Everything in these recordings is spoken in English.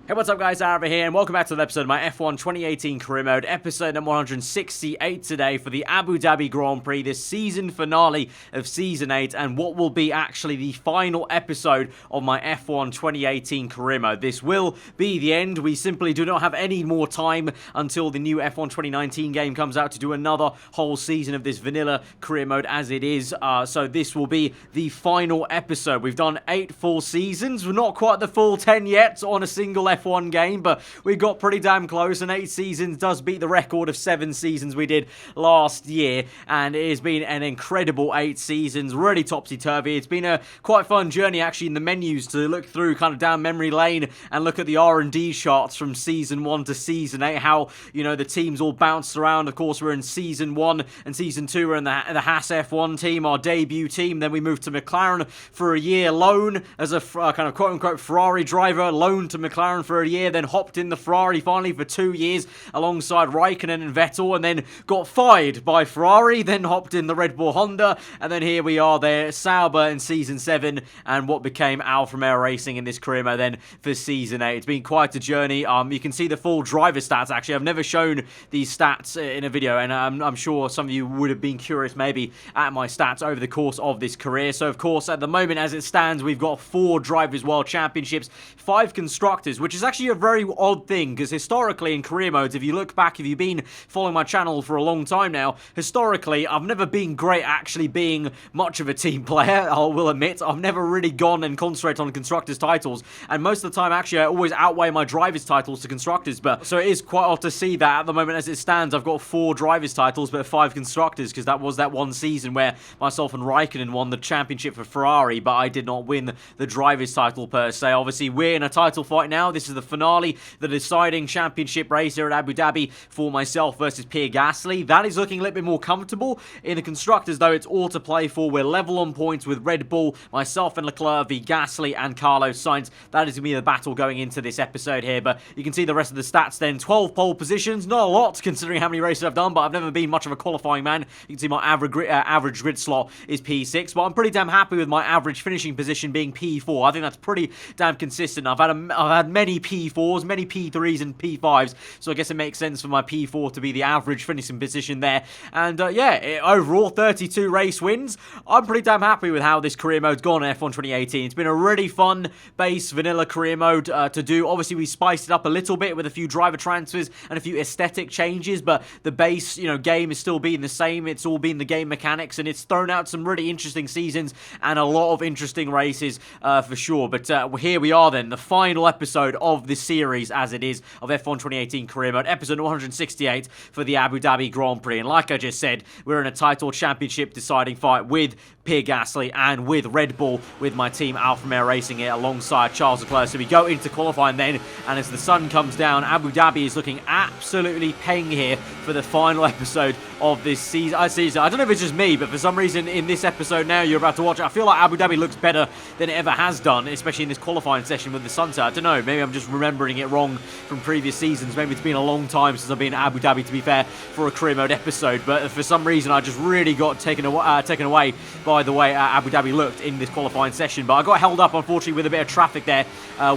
Hey, what's up guys, aarava here, and welcome back to the episode of my F1 2018 career mode, episode number 168 today for the Abu Dhabi Grand Prix, this season finale of Season 8, and what will be actually the final episode of my F1 2018 career mode. This will be the end. We simply do not have any more time until the new F1 2019 game comes out to do another whole season of this vanilla career mode as it is, so this will be the final episode. We've done 8 full seasons. We're not quite the full 10 yet on a single F1 game, but we got pretty damn close, and 8 seasons does beat the record of 7 seasons we did last year, and it has been an incredible 8 seasons, really topsy-turvy. It's been a quite fun journey actually in the menus to look through kind of down memory lane and look at the R&D charts from Season 1 to Season 8, how, you know, the teams all bounced around. Of course, we're in Season 1 and Season 2, we're in the Haas F1 team, our debut team. Then we moved to McLaren for a year loan as a kind of quote-unquote Ferrari driver, loaned to McLaren for a year, then hopped in the Ferrari finally for 2 years alongside Raikkonen and Vettel, and then got fired by Ferrari, then hopped in the Red Bull Honda, and then here we are there, Sauber in Season 7, and what became Alfa Racing in this career mode then for Season 8. It's been quite a journey. You can see the full driver stats actually. I've never shown these stats in a video, and I'm sure some of you would have been curious maybe at my stats over the course of this career. So of course, at the moment as it stands, we've got 4 Drivers' World Championships, 5 Constructors, which is actually a very odd thing, because historically in career modes, if you look back, if you've been following my channel for a long time now, historically I've never been great actually being much of a team player. I will admit, I've never really gone and concentrated on Constructors titles, and most of the time actually I always outweigh my Drivers titles to Constructors. But so it is quite odd to see that at the moment as it stands I've got 4 Drivers titles but 5 Constructors, because that was that one season where myself and Raikkonen won the championship for Ferrari, but I did not win the Drivers title per se. Obviously we're in a title fight now. This is the finale, the deciding championship race here at Abu Dhabi for myself versus Pierre Gasly. That is looking a little bit more comfortable. In the Constructors though, it's all to play for. We're level on points with Red Bull, myself and Leclerc v Gasly and Carlos Sainz. That is going to be the battle going into this episode here, but you can see the rest of the stats then. 12 pole positions, not a lot considering how many races I've done, but I've never been much of a qualifying man. You can see my average grid slot is P6, but I'm pretty damn happy with my average finishing position being P4. I think that's pretty damn consistent. I've had many P4s, many P3s and P5s, so I guess it makes sense for my P4 to be the average finishing position there. And yeah, overall 32 race wins. I'm pretty damn happy with how this career mode's gone in F1 2018. It's been a really fun base vanilla career mode to do. Obviously we spiced it up a little bit with a few driver transfers and a few aesthetic changes, but the base, you know, game is still being the same. It's all been the game mechanics, and it's thrown out some really interesting seasons and a lot of interesting races for sure. But here we are then, the final episode of this series as it is of F1 2018 career mode, episode 168 for the Abu Dhabi Grand Prix. And like I just said, we're in a title championship deciding fight with Pierre Gasly and with Red Bull, with my team Alfa Racing here alongside Charles Leclerc. So we go into qualifying then, and as the sun comes down, Abu Dhabi is looking absolutely peng here for the final episode of this season. I don't know if it's just me, but for some reason in this episode now you're about to watch, I feel like Abu Dhabi looks better than it ever has done, especially in this qualifying session with the sunset. I don't know, maybe I'm just remembering it wrong from previous seasons. Maybe it's been a long time since I've been at Abu Dhabi, to be fair, for a career mode episode, but for some reason I just really got taken away by the way Abu Dhabi looked in this qualifying session. But I got held up unfortunately with a bit of traffic there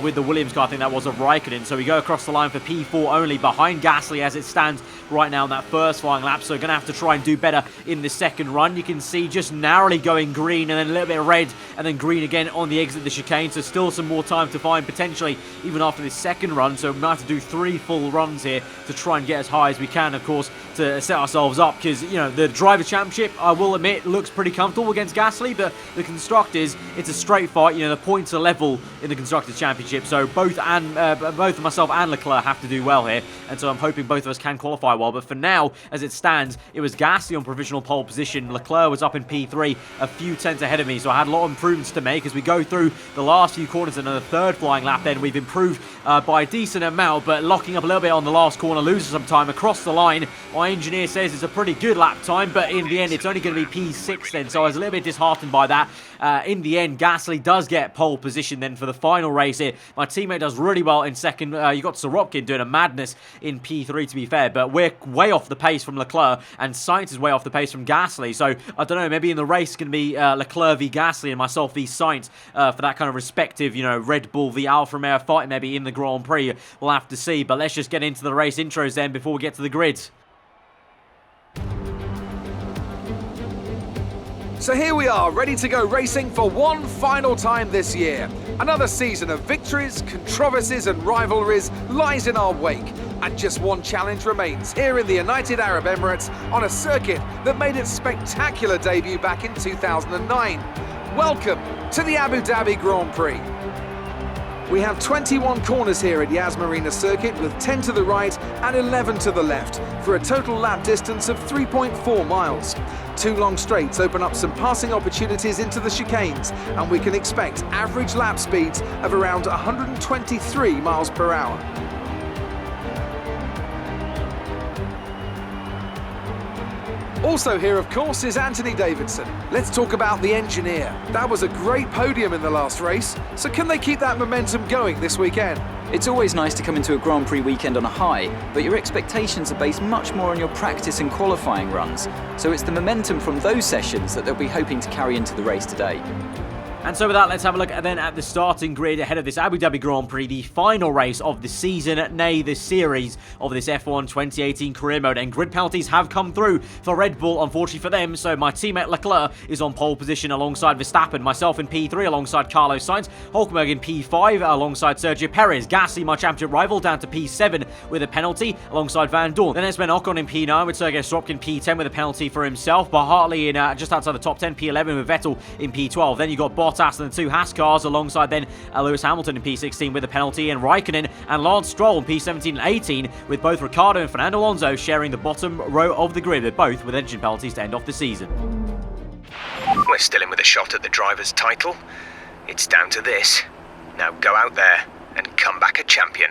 with the Williams car. I think that was of Raikkonen, so we go across the line for P4 only behind Gasly as it stands right now in that first flying lap, so going to have to try and do better in the second run. You can see just narrowly going green and then a little bit of red and then green again on the exit of the chicane, so still some more time to find potentially even after this second run. So we might have to do 3 full runs here to try and get as high as we can, of course, to set ourselves up, because, you know, the Drivers' Championship, I will admit, looks pretty comfortable against Gasly, but the Constructors, it's a straight fight. You know, the points are level in the Constructors' Championship, so both myself and Leclerc have to do well here, and so I'm hoping both of us can qualify well. But for now, as it stands, it was Gasly on provisional pole position. Leclerc was up in P3, a few tenths ahead of me, so I had a lot of improvements to make as we go through the last few corners. And on the third flying lap then, we've improved by a decent amount, but locking up a little bit on the last corner, losing some time across the line. I my engineer says it's a pretty good lap time, but in the end it's only going to be P6 then, so I was a little bit disheartened by that. In the end, Gasly does get pole position then for the final race here. My teammate does really well in second. You got Sorokin doing a madness in P3 to be fair, but we're way off the pace from Leclerc, and Sainz is way off the pace from Gasly, so I don't know, maybe in the race it's going to be Leclerc v Gasly and myself v Sainz for that kind of respective, you know, Red Bull v Alfa Romeo fight maybe in the Grand Prix. We'll have to see, but let's just get into the race intros then before we get to the grid. So here we are, ready to go racing for one final time this year. Another season of victories, controversies and rivalries lies in our wake. And just one challenge remains here in the United Arab Emirates on a circuit that made its spectacular debut back in 2009. Welcome to the Abu Dhabi Grand Prix. We have 21 corners here at Yas Marina Circuit with 10 to the right and 11 to the left for a total lap distance of 3.4 miles. Two long straights open up some passing opportunities into the chicanes, and we can expect average lap speeds of around 123 miles per hour. Also here, of course, is Anthony Davidson. Let's talk about the engineer. That was a great podium in the last race, so can they keep that momentum going this weekend? It's always nice to come into a Grand Prix weekend on a high, but your expectations are based much more on your practice and qualifying runs, so it's the momentum from those sessions that they'll be hoping to carry into the race today. And so with that, let's have a look then at the starting grid ahead of this Abu Dhabi Grand Prix, the final race of the season, nay, the series of this F1 2018 career mode. And grid penalties have come through for Red Bull, unfortunately for them. So my teammate Leclerc is on pole position alongside Verstappen, myself in P3 alongside Carlos Sainz, Hulkenberg in P5 alongside Sergio Perez, Gasly, my championship rival, down to P7 with a penalty alongside Van Dorn. Then it's Ben Ocon in P9 with Sergio Sorokin P10 with a penalty for himself, but Hartley in just outside the top 10, P11 with Vettel in P12. Then you got Bottas and the two Haas cars alongside then Lewis Hamilton in P16 with a penalty, and Raikkonen and Lance Stroll in P17 and 18 with both Ricciardo and Fernando Alonso sharing the bottom row of the grid, with both with engine penalties to end off the season. We're still in with a shot at the driver's title. It's down to this. Now go out there and come back a champion.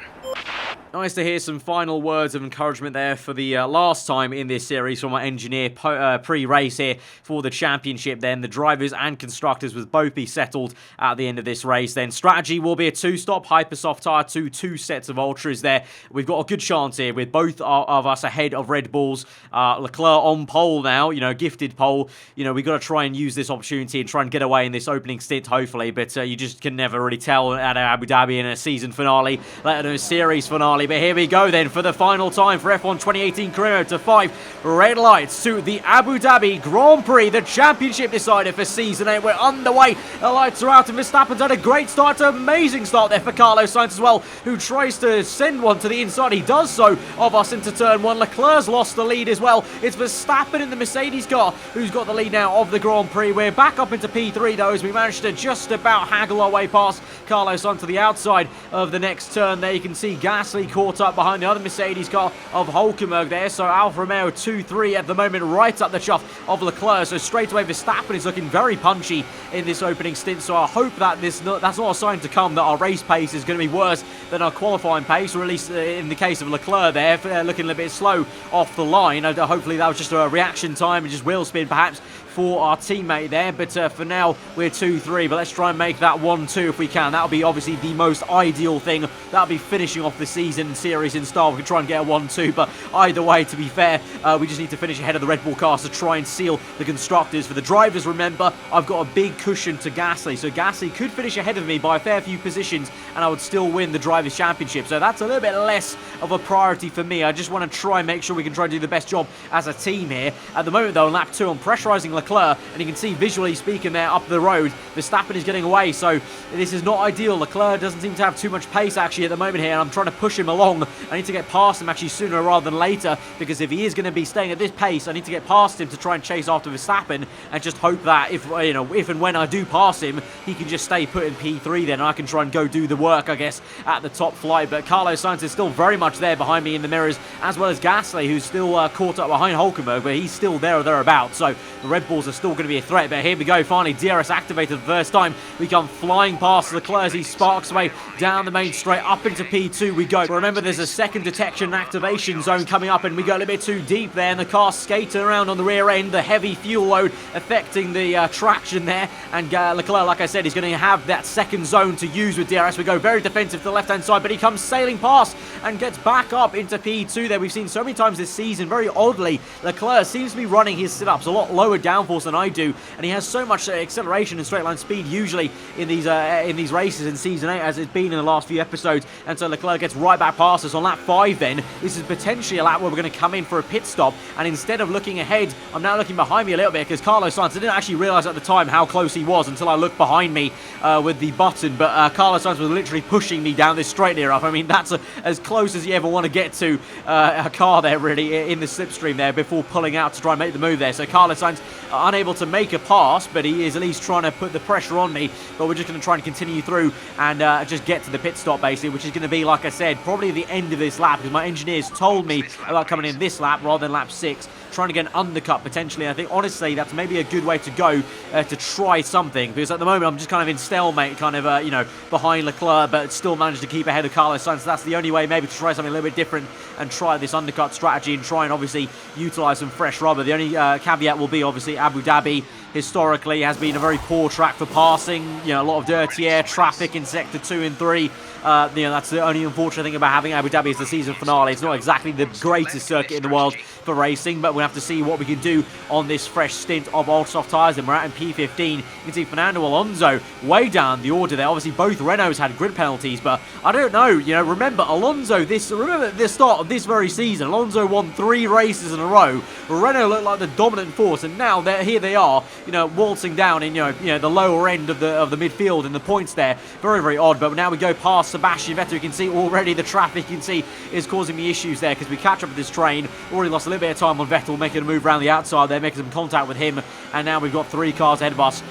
Nice to hear some final words of encouragement there for the last time in this series from our engineer pre-race here for the championship. Then the drivers and constructors will both be settled at the end of this race. Then strategy will be a two-stop Hypersoft tyre to two sets of Ultras there. We've got a good chance here with both of us ahead of Red Bulls. Leclerc on pole now, you know, gifted pole. You know, we've got to try and use this opportunity and try and get away in this opening stint, hopefully. But you just can never really tell at Abu Dhabi in a season finale, let alone a series finale. But here we go then for the final time for F1 2018 career mode to 5 red lights to the Abu Dhabi Grand Prix, the championship decider for season 8. We're underway. The lights are out and Verstappen's had a great start, an amazing start there for Carlos Sainz as well, who tries to send one to the inside. He does so of us into turn 1. Leclerc's lost the lead as well. It's Verstappen in the Mercedes car who's got the lead now of the Grand Prix. We're back up into P3 though, as we managed to just about haggle our way past Carlos onto the outside of the next turn there. You can see Gasly caught up behind the other Mercedes car of Hulkenberg there. So Alfa Romeo 2-3 at the moment, right up the chuff of Leclerc. So straight away Verstappen is looking very punchy in this opening stint. So I hope that that's not a sign to come that our race pace is going to be worse than our qualifying pace, or at least in the case of Leclerc there, looking a little bit slow off the line. Hopefully that was just a reaction time and just wheel spin perhaps for our teammate there, but for now we're 2-3, but let's try and make that 1-2 if we can. That'll be obviously the most ideal thing. That'll be finishing off the season series in style. We can try and get a 1-2, but either way, to be fair, we just need to finish ahead of the Red Bull cars to try and seal the constructors. For the drivers, remember, I've got a big cushion to Gasly, so Gasly could finish ahead of me by a fair few positions and I would still win the Drivers' Championship, so that's a little bit less of a priority for me. I just want to try and make sure we can try and do the best job as a team here. At the moment though, on lap 2, I'm pressurising Leclerc, and you can see visually speaking there up the road, Verstappen is getting away, so this is not ideal. Leclerc doesn't seem to have too much pace actually at the moment here, and I'm trying to push him along. I need to get past him actually sooner rather than later, because if he is going to be staying at this pace, I need to get past him to try and chase after Verstappen, and just hope that if and when I do pass him, he can just stay put in P3 then, and I can try and go do the work, I guess, at the top flight. But Carlos Sainz is still very much there behind me in the mirrors, as well as Gasly, who's still caught up behind Hulkenberg, but he's still there or thereabouts. So the Red Bull downforce are still going to be a threat. But here we go, finally, DRS activated the first time. We come flying past Leclerc as he sparks away down the main straight, up into P2 we go. But remember, there's a second detection and activation zone coming up, and we go a little bit too deep there, and the car skating around on the rear end, the heavy fuel load affecting the traction there, and Leclerc, like I said, is going to have that second zone to use with DRS. We go very defensive to the left-hand side, but he comes sailing past and gets back up into P2 there. We've seen so many times this season, very oddly, Leclerc seems to be running his sit-ups a lot lower downforce than I do, and he has so much acceleration and straight line speed usually in these races in Season 8 as it's been in the last few episodes, and so Leclerc gets right back past us on lap 5 then. This is potentially a lap where we're going to come in for a pit stop, and instead of looking ahead, I'm now looking behind me a little bit because Carlos Sainz, I didn't actually realise at the time how close he was until I looked behind me with the button, but Carlos Sainz was literally pushing me down this straight here up. I mean, that's as close as you ever want to get to a car there, really, in the slipstream there before pulling out to try and make the move there. So Carlos Sainz unable to make a pass, but he is at least trying to put the pressure on me. But we're just going to try and continue through and just get to the pit stop, basically, which is going to be, like I said, probably the end of this lap, because my engineers told me about coming in this lap rather than lap 6, trying to get an undercut potentially. I think, honestly, that's maybe a good way to go to try something, because at the moment I'm just kind of in stalemate, kind of, you know, behind Leclerc, but still managed to keep ahead of Carlos Sainz. So that's the only way maybe to try something a little bit different and try this undercut strategy and try and obviously utilise some fresh rubber. The only caveat will be, obviously, Abu Dhabi historically has been a very poor track for passing. You know, a lot of dirty air, traffic in sector 2 and 3. You know, that's the only unfortunate thing about having Abu Dhabi as the season finale. It's not exactly the greatest circuit in the world for racing, but we'll have to see what we can do on this fresh stint of ultra soft tyres. And we're out in P15. You can see Fernando Alonso way down the order there. Obviously, both Renaults had grid penalties, but I don't know. You know, remember Alonso. Remember at the start of this very season, Alonso won 3 races in a row. Renault looked like the dominant force, and now here they are. You know, waltzing down in you know the lower end of the midfield and the points there. Very, very odd. But now we go past Sebastian Vettel. You can see already the traffic, you can see, is causing me issues there because we catch up with this train. Already lost a little bit of time on Vettel, making a move around the outside there, making some contact with him, and now we've got 3 cars ahead of us.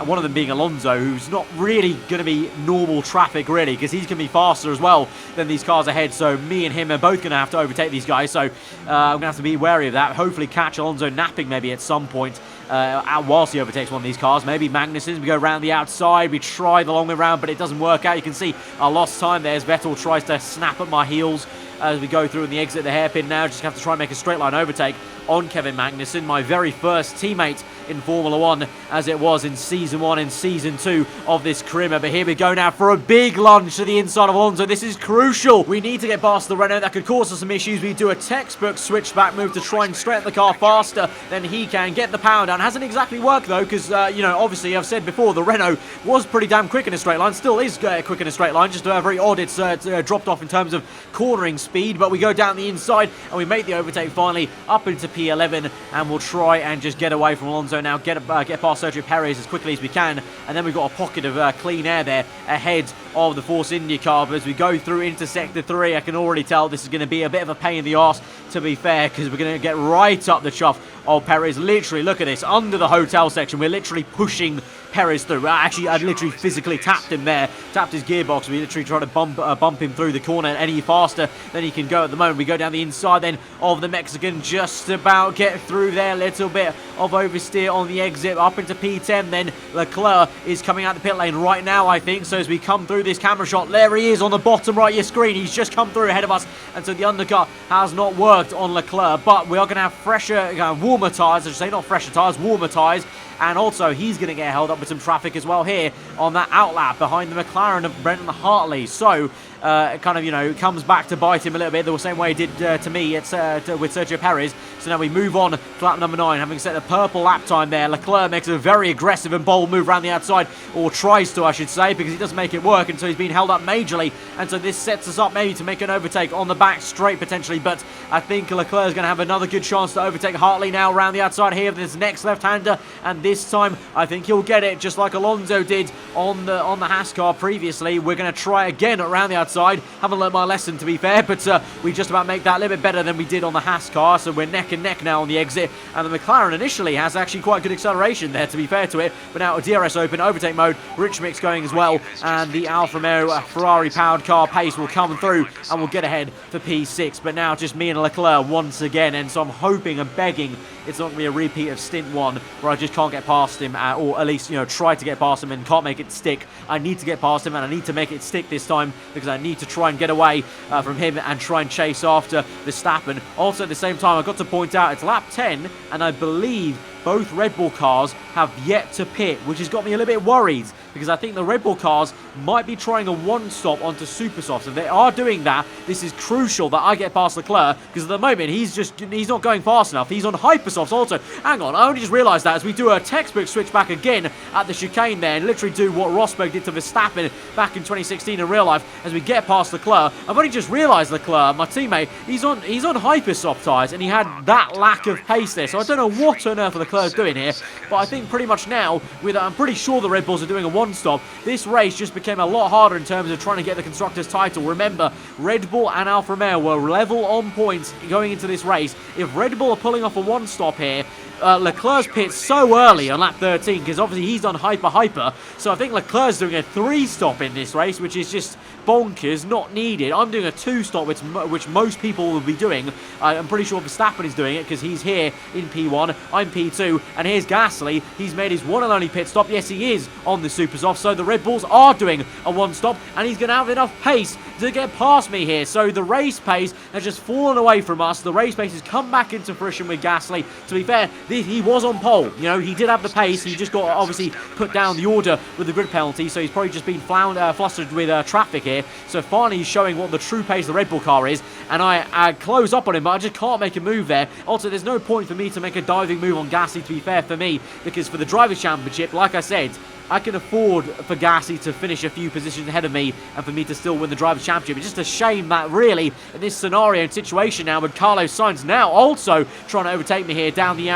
One of them being Alonso, who's not really going to be normal traffic, really, because he's going to be faster as well than these cars ahead. So me and him are both going to have to overtake these guys. So I'm going to have to be wary of that. Hopefully catch Alonso napping maybe at some point. Whilst he overtakes one of these cars. Maybe Magnussen. We go around the outside. We try the long way around, but it doesn't work out. You can see I lost time there as Vettel tries to snap at my heels as we go through in the exit the hairpin now. Just have to try and make a straight line overtake on Kevin Magnussen, my very first teammate in Formula 1 as it was in Season 1 and Season 2 of this career. But here we go now for a big lunge to the inside of Alonso. This is crucial. We need to get past the Renault. That could cause us some issues. We do a textbook switchback move to try and straighten the car faster than he can. Get the power down. Hasn't exactly worked though, because, you know, obviously I've said before, the Renault was pretty damn quick in a straight line. Still is quick in a straight line. Just very odd. It's dropped off in terms of cornering speed, but we go down the inside and we make the overtake finally up into P11, and we'll try and just get away from Alonso now, get past Sergio Perez as quickly as we can, and then we've got a pocket of clean air there ahead of the Force India car. But as we go through into Sector 3, I can already tell this is going to be a bit of a pain in the arse, to be fair, because we're going to get right up the chuff of Perez. Literally, look at this, under the hotel section, we're literally pushing Perez through. Actually, I literally physically tapped him there, tapped his gearbox. We literally try to bump him through the corner any faster than he can go at the moment. We go down the inside then of the Mexican, just about get through there. A little bit of oversteer on the exit up into P10. Then Leclerc is coming out the pit lane right now, I think. So as we come through this camera shot, there he is on the bottom right of your screen. He's just come through ahead of us, and so the undercut has not worked on Leclerc. But we are going to have fresher, warmer tyres. I should say, not fresher tyres, warmer tyres. And also, he's going to get held up with some traffic as well here on that outlap behind the McLaren of Brendan Hartley. So, kind of, you know, comes back to bite him a little bit the same way it did to me with Sergio Perez. So now we move on to lap number 9, having set a purple lap time there. Leclerc makes a very aggressive and bold move around the outside, or tries to, I should say, because he doesn't make it work, and so he's been held up majorly. And so this sets us up maybe to make an overtake on the back straight potentially, but I think Leclerc is going to have another good chance to overtake Hartley now around the outside here of this next left-hander, and this time I think he'll get it, just like Alonso did on the Haas car previously. We're going to try again around the outside. Haven't learned my lesson, to be fair, but we just about make that a little bit better than we did on the Haas car, so we're neck and neck now on the exit. And the McLaren initially has actually quite good acceleration there, to be fair to it, but now DRS open, overtake mode, rich mix going as well, and the Alfa Romeo Ferrari powered car pace will come through and we'll get ahead for P6. But now just me and Leclerc once again, and so I'm hoping and begging it's not going to be a repeat of stint 1 where I just can't get past him, or at least, you know, try to get past him and can't make it stick. I need to get past him and I need to make it stick this time, because I need to try and get away from him and try and chase after Verstappen. Also at the same time, I've got to point out it's lap 10 and I believe both Red Bull cars have yet to pit, which has got me a little bit worried, because I think the Red Bull cars might be trying a one-stop onto Supersofts. If they are doing that, this is crucial that I get past Leclerc, because at the moment he's not going fast enough. He's on Hypersofts also. Hang on, I only just realised that as we do a textbook switch back again at the chicane there, and literally do what Rosberg did to Verstappen back in 2016 in real life as we get past Leclerc. I've only just realised Leclerc, my teammate, he's on Hypersoft tyres, and he had that lack of pace there, so I don't know what on earth Leclerc's doing here, but I think pretty much now, I'm pretty sure the Red Bulls are doing a one-stop. This race just became a lot harder in terms of trying to get the Constructors' title. Remember, Red Bull and Alfa Romeo were level on points going into this race. If Red Bull are pulling off a one-stop here, Leclerc's pit so early on lap 13, because obviously he's on hyper, so I think Leclerc's doing a 3-stop in this race, which is just bonkers, not needed. I'm doing a 2-stop, which most people will be doing. I'm pretty sure Verstappen is doing it, because he's here in P1, I'm P2, and here's Gasly. He's made his one and only pit stop. Yes, he is on the Supersoft, so the Red Bulls are doing a one-stop, and he's going to have enough pace to get past me here. So the race pace has just fallen away from us. The race pace has come back into fruition with Gasly. To be fair, he was on pole. You know, he did have the pace. He just got obviously put down the order with the grid penalty, so he's probably just been flustered with traffic here. So finally he's showing what the true pace of the Red Bull car is, and I close up on him, but I just can't make a move there. Also, there's no point for me to make a diving move on Gasly, to be fair for me, because for the Drivers' Championship, like I said, I can afford for Gasly to finish a few positions ahead of me and for me to still win the Drivers' Championship. It's just a shame that really, in this scenario and situation now, with Carlos Sainz now also trying to overtake me here down the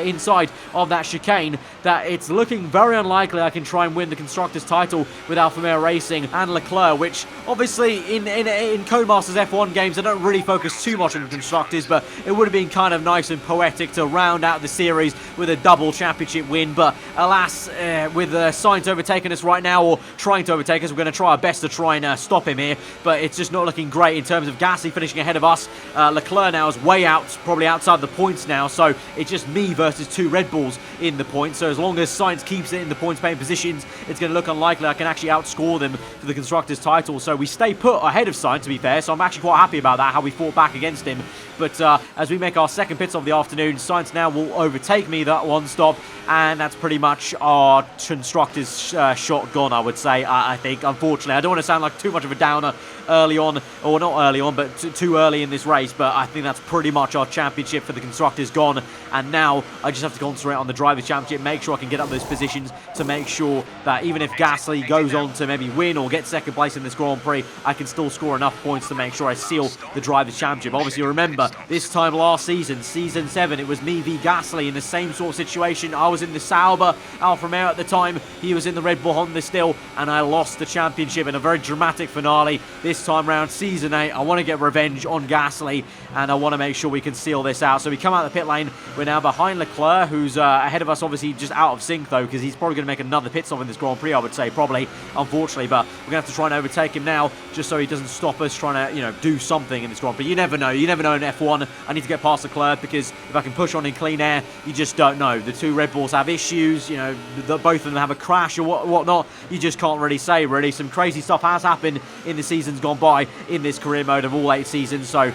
inside of that chicane, that it's looking very unlikely I can try and win the Constructors' title with Alfa Romeo Racing and Leclerc, which obviously in Codemasters F1 games, I don't really focus too much on the Constructors, but it would have been kind of nice and poetic to round out the series with a double championship win. But alas, with Sainz overtaking us right now, or trying to overtake us, we're going to try our best to try and stop him here, but it's just not looking great in terms of Gasly finishing ahead of us. Leclerc now is way out, probably outside the points now, so it's just me versus 2 Red Bulls in the points. So as long as Sainz keeps it in the points paying positions, it's going to look unlikely I can actually outscore them for the Constructors' title. So we stay put ahead of Sainz, to be fair, so I'm actually quite happy about that, how we fought back against him. But as we make our second pit stop of the afternoon, Sainz now will overtake me that one stop, and that's pretty much our Constructors' shot gone, I would say. I think, unfortunately, I don't want to sound like too much of a downer early on, or not early on, but too early in this race, but I think that's pretty much our championship for the Constructors gone, and now I just have to concentrate on the Drivers' Championship, make sure I can get up those positions to make sure that even if Gasly goes on to maybe win or get second place in this Grand Prix, I can still score enough points to make sure I seal the Drivers' Championship. Obviously, remember, this time last season, Season 7, it was me v Gasly in the same sort of situation. I was in the Sauber Alfa Romeo at the time, he was in the Red Bull Honda still, and I lost the championship in a very dramatic finale. This time round, Season 8, I want to get revenge on Gasly, and I want to make sure we can seal this out. So we come out of the pit lane, we're now behind Leclerc, who's ahead of us, obviously just out of sync though, because he's probably going to make another pit stop in this Grand Prix, I would say, probably, unfortunately, but we're going to have to try and overtake him now, just so he doesn't stop us trying to, you know, do something in this Grand Prix. You never know in F1. I need to get past Leclerc, because if I can push on in clean air, you just don't know. The 2 Red Bulls have issues, you know, both of them have a crash or whatnot. You just can't really say, really. Some crazy stuff has happened in the seasons gone by in this career mode of all 8 seasons, so, you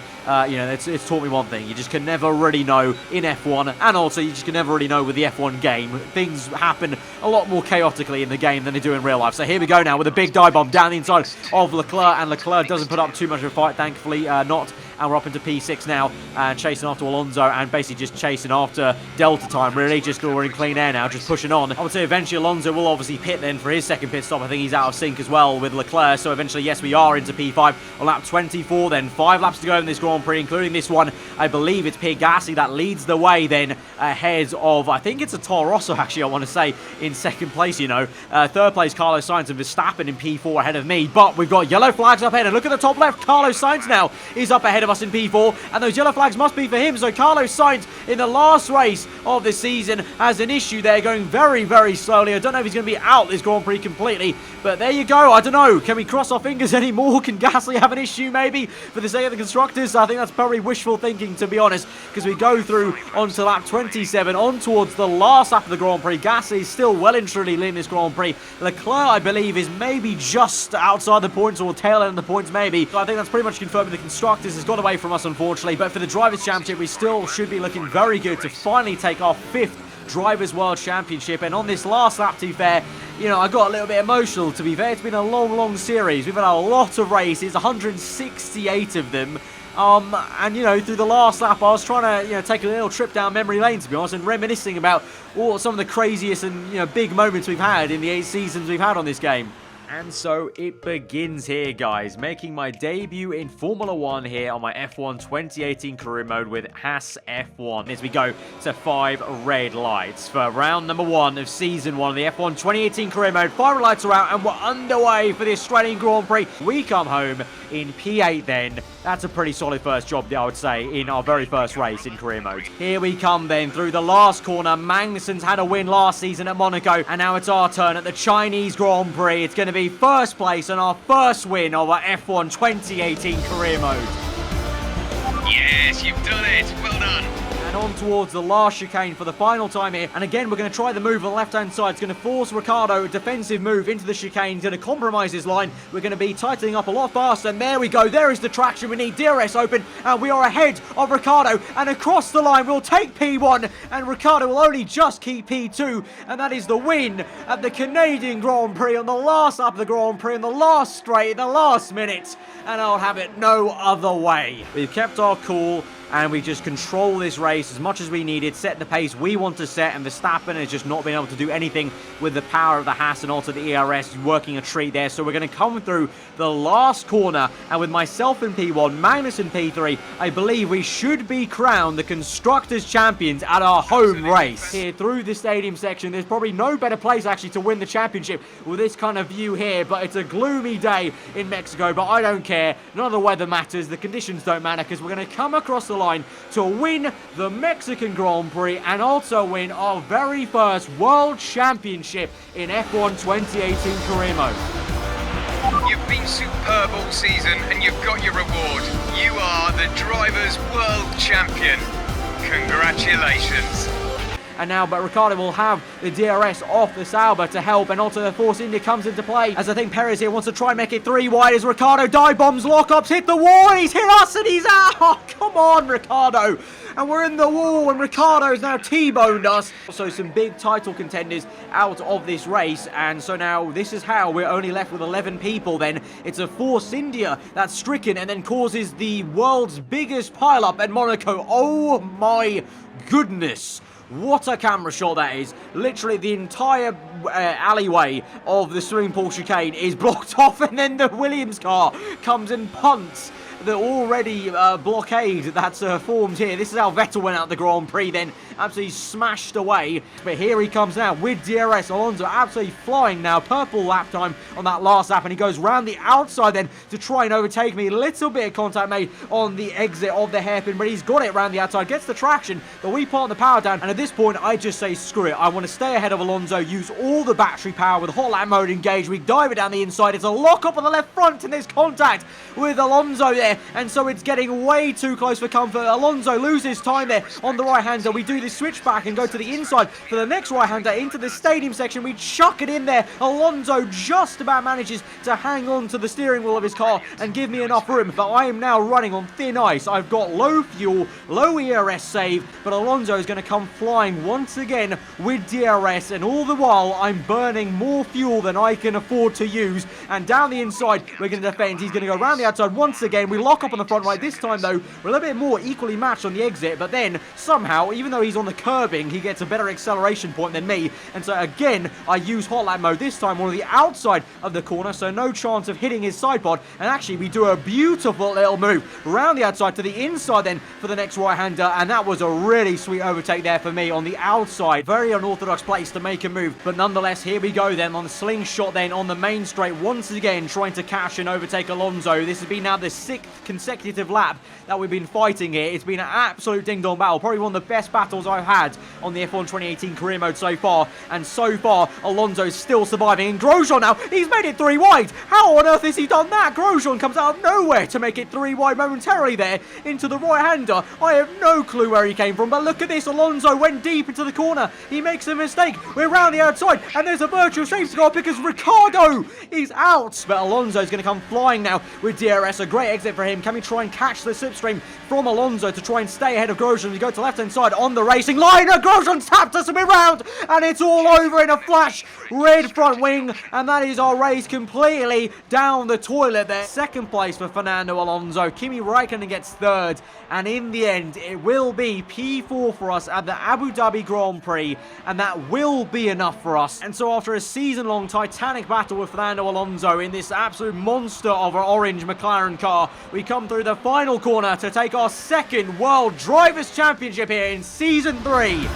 know, it's taught me one thing. You just can never really know in F1, and also you just can never really know with the F1 game. Things happen a lot more chaotically in the game than they do in real life. So here we go now with a big dive bomb down the inside of Leclerc, and Leclerc doesn't put up too much of a fight, thankfully not. and we're up into P6 now, and chasing after Alonso, and basically just chasing after Delta time, really. Just we're in clean air now, just pushing on. I would say eventually Alonso will obviously pit then for his second pit stop. I think he's out of sync as well with Leclerc, so eventually, yes, we are into P5 on lap 24 then. 5 laps to go in this Grand Prix, including this one. I believe it's Pierre Gasly that leads the way then ahead of, I think it's a Toro Rosso, actually, I want to say, in second place, you know. Third place, Carlos Sainz, and Verstappen in P4 ahead of me, but we've got yellow flags up ahead, and look at the top left, Carlos Sainz now is up ahead of us in P4, and those yellow flags must be for him, so Carlos Sainz in the last race of the season has an issue there, going very, very slowly. I don't know if he's going to be out this Grand Prix completely, but there you go. I don't know. Can we cross our fingers anymore? Can Gasly have an issue maybe for the sake of the constructors? I think that's probably wishful thinking, to be honest, because we go through onto lap 27, on towards the last lap of the Grand Prix. Gasly is still well and truly leading this Grand Prix. Leclerc, I believe, is maybe just outside the points, or tail end of the points maybe. So I think that's pretty much confirming the constructors has got away from us, unfortunately. But for the Drivers' Championship, we still should be looking very good to finally take our 5th Drivers' World Championship. And on this last lap, to be fair, you know, I got a little bit emotional, to be fair. It's been a long, long series. We've had a lot of races, 168 of them. And, you know, through the last lap, I was trying to, you know, take a little trip down memory lane, to be honest, and reminiscing about some of the craziest and, you know, big moments we've had in the 8 seasons we've had on this game. And so it begins here, guys, making my debut in Formula 1 here on my F1 2018 career mode with Haas F1. As we go to 5 red lights for round number 1 of season 1 of the F1 2018 career mode. 5 red lights are out and we're underway for the Australian Grand Prix. We come home in P8 then. That's a pretty solid first job, I would say, in our very first race in career mode. Here we come then through the last corner. Magnussen's had a win last season at Monaco, and now it's our turn at the Chinese Grand Prix. It's going to be first place and our first win of our F1 2018 career mode. Yes, you've done it. Well done. And on towards the last chicane for the final time here. And again, we're going to try the move on the left-hand side. It's going to force Ricciardo, a defensive move into the chicane. It's going to compromise his line. We're going to be tightening up a lot faster. And there we go. There is the traction. We need DRS open. And we are ahead of Ricciardo. And across the line, we'll take P1. And Ricciardo will only just keep P2. And that is the win at the Canadian Grand Prix on the last lap of the Grand Prix, in the last straight, in the last minute. And I'll have it no other way. We've kept our cool, and we just control this race as much as we needed, set the pace we want to set, and Verstappen has just not been able to do anything with the power of the Haas and also the ERS working a treat there. So we're going to come through the last corner, and with myself in P1, Magnus in P3, I believe we should be crowned the Constructors' Champions at our home race. Here through the stadium section, there's probably no better place actually to win the championship with this kind of view here, but it's a gloomy day in Mexico, but I don't care. None of the weather matters, the conditions don't matter, because we're going to come across the line to win the Mexican Grand Prix and also win our very first World Championship in F1 2018 career mode. You've been superb all season and you've got your reward. You are the Drivers' World Champion. Congratulations. And now, but Ricciardo will have the DRS off the Sauber to help, and also the Force India comes into play, as I think Perez here wants to try and make it 3 wide as Ricciardo dive bombs, lockups, hit the wall, and he's hit us, and he's out! Oh, come on, Ricciardo! And we're in the wall, and Ricciardo's now T-boned us. So some big title contenders out of this race, and so now this is how we're only left with 11 people then. It's a Force India that's stricken and then causes the world's biggest pile-up at Monaco. Oh my goodness. What a camera shot that is. Literally the entire alleyway of the swimming pool chicane is blocked off, and then the Williams car comes and punts the already blockade that's formed here. This is how Vettel went out the Grand Prix then, absolutely smashed away. But here he comes now with DRS. Alonso absolutely flying now. Purple lap time on that last lap, and he goes round the outside then to try and overtake me. Little bit of contact made on the exit of the hairpin, but he's got it round the outside, gets the traction, but we part the power down, and at this point I just say screw it. I want to stay ahead of Alonso, use all the battery power with hot lap mode engaged. We dive it down the inside. It's a lock up on the left front, and there's contact with Alonso there, and so it's getting way too close for comfort. Alonso loses time there on the right-hander. We do this switch back and go to the inside for the next right-hander into the stadium section. We chuck it in there. Alonso just about manages to hang on to the steering wheel of his car and give me enough room, but I am now running on thin ice. I've got low fuel, low ERS save, but Alonso is going to come flying once again with DRS, and all the while I'm burning more fuel than I can afford to use. And down the inside, we're going to defend. He's going to go around the outside once again. We lock up on the front right. This time, though, we're a little bit more equally matched on the exit, but then somehow, even though he's on the curbing, he gets a better acceleration point than me. And so, again, I use hot lap mode, this time on the outside of the corner, so no chance of hitting his side pod. And actually, we do a beautiful little move around the outside to the inside then for the next right-hander, and that was a really sweet overtake there for me on the outside. Very unorthodox place to make a move, but nonetheless, here we go then on the slingshot then on the main straight, once again trying to catch and overtake Alonso. This has been now the 6th consecutive lap that we've been fighting here. It's been an absolute ding-dong battle, probably one of the best battles I've had on the F1 2018 career mode so far, and so far Alonso's still surviving. And Grosjean now, he's made it 3 wide. How on earth has he done that? Grosjean comes out of nowhere to make it 3 wide momentarily there into the right-hander. I have no clue where he came from, but look at this. Alonso went deep into the corner. He makes a mistake. We're around the outside, and there's a virtual safety car because Ricciardo is out. But Alonso's going to come flying now with DRS. A great exit for him. Can we try and catch the slipstream from Alonso to try and stay ahead of Grosjean? We go to left-hand side on the racing line. Grosjean's tapped us and we're round, and it's all over in a flash. Red front wing, and that is our race completely down the toilet there. Second place for Fernando Alonso. Kimi Räikkönen gets third, and in the end, it will be P4 for us at the Abu Dhabi Grand Prix, and that will be enough for us. And so after a season-long titanic battle with Fernando Alonso in this absolute monster of an orange McLaren car, we come through the final corner to take our second World Drivers' Championship here in Season 3.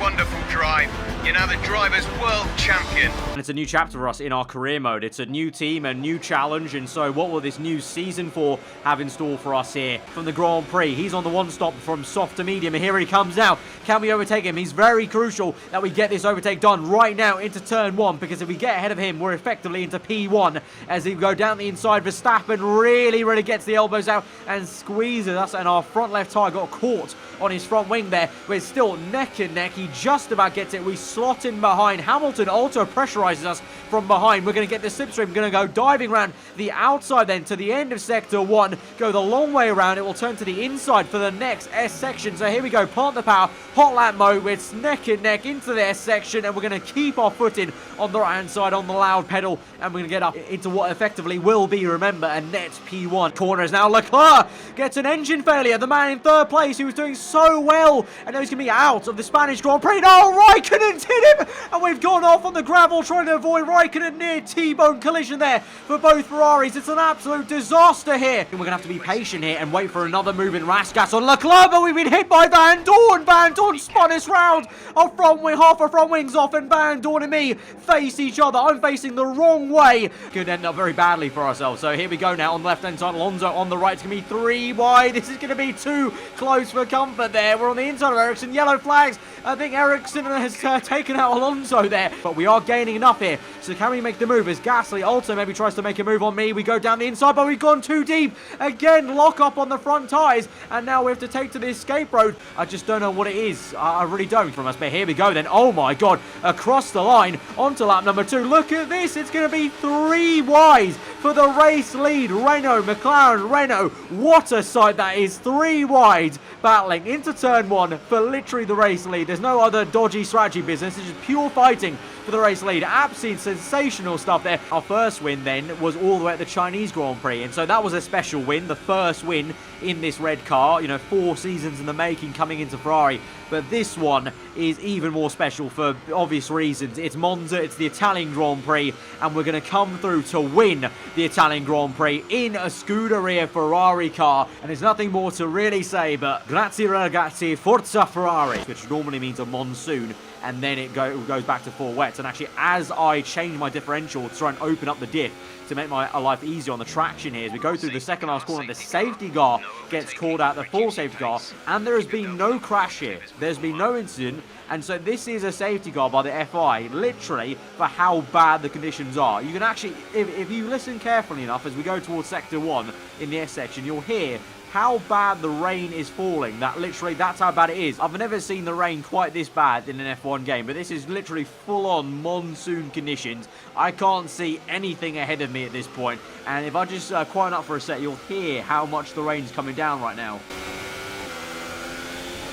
Wonderful drive. You're now the Drivers' World Champion. And it's a new chapter for us in our career mode. It's a new team, a new challenge, and so what will this new Season 4 have in store for us here from the Grand Prix? He's on the one stop from soft to medium, and here he comes now. Can we overtake him? He's very crucial that we get this overtake done right now into turn 1, because if we get ahead of him, we're effectively into P1 as we go down the inside. Verstappen really gets the elbows out and squeezes us, and our front left tyre got caught on his front wing there. We're still neck and neck. He just about gets it. We slot in behind. Hamilton also pressurizes us from behind. We're going to get the slipstream. Going to go diving around the outside then to the end of sector 1. Go the long way around. It will turn to the inside for the next S section. So here we go. Plant the power. Hot lap mode. We're neck and neck into the S section, and we're going to keep our foot in on the right hand side on the loud pedal, and we're going to get up into what effectively will be, remember, a net P1. Corners now. Leclerc gets an engine failure. The man in third place who was doing so well, and now he's going to be out of the Spanish Grand Prix. No, Raikkonen's hit him, and we've gone off on the gravel trying to avoid Raikkonen. Near T-bone collision there for both Ferraris. It's an absolute disaster here, and we're going to have to be patient here and wait for another move in rash gas on Leclerc, but we've been hit by Van Dorn. Van Dorn spun us round. Our front wing, half our front wing's off, and Van Dorn and me face each other. I'm facing the wrong way. Could end up very badly for ourselves. So here we go now on the left-hand side. Alonso on the right. It's going to be 3 wide. This is going to be too close for comfort there. We're on the inside of Ericsson. Yellow flags. I think Ericsson has taken out Alonso there, but we are gaining enough here. So can we make the move as Gasly also maybe tries to make a move on me? We go down the inside, but we've gone too deep. Again, lock up on the front tyres, and now we have to take to the escape road. I just don't know what it is. I really don't from us, but here we go then. Oh my god, across the line onto lap number 2. Look at this. It's going to be 3 wide for the race lead. Renault, McLaren, Renault. What a sight that is. 3 wide battling into turn 1 for literally the race lead. There's no other dodgy strategy business. It's just pure fighting for the race lead. Absolutely sensational stuff there. Our first win then was all the way at the Chinese Grand Prix, and so that was a special win, the first win in this red car. You know, 4 seasons in the making coming into Ferrari, but this one is even more special for obvious reasons. It's Monza, it's the Italian Grand Prix, and we're going to come through to win the Italian Grand Prix in a Scuderia Ferrari car, and there's nothing more to really say but grazie ragazzi, forza Ferrari, which normally means a monsoon, and then it goes back to 4 wets. And actually, as I change my differential to try and open up the diff to make my life easier on the traction here, as we go through the second last corner, the safety car gets called out, the full safety car, and there has been no crash here. There's been no incident, and so this is a safety car by the FI, literally, for how bad the conditions are. You can actually, if you listen carefully enough as we go towards sector 1 in the S section, you'll hear how bad the rain is falling. That's how bad it is. I've never seen the rain quite this bad in an F1 game, but this is literally full-on monsoon conditions. I can't see anything ahead of me at this point, and if I just quieten up for a sec, you'll hear how much the rain's coming down right now.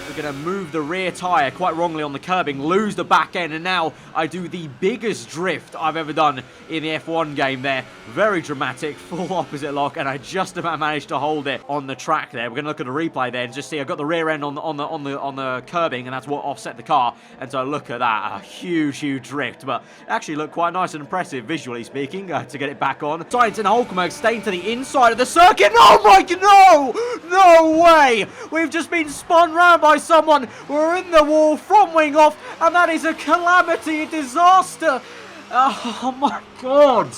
We're going to move the rear tyre quite wrongly on the curbing, lose the back end, and now I do the biggest drift I've ever done in the F1 game there. Very dramatic, full opposite lock, and I just about managed to hold it on the track there. We're going to look at the replay there and just see I've got the rear end on the curbing, and that's what offset the car. And so look at that, a huge drift, but actually looked quite nice and impressive visually speaking to get it back on. Sainz and Hülkenberg staying to the inside of the circuit. Oh my god, no way! We've just been spun round by someone. We're in the wall, front wing off, and that is a calamity, a disaster. Oh my god.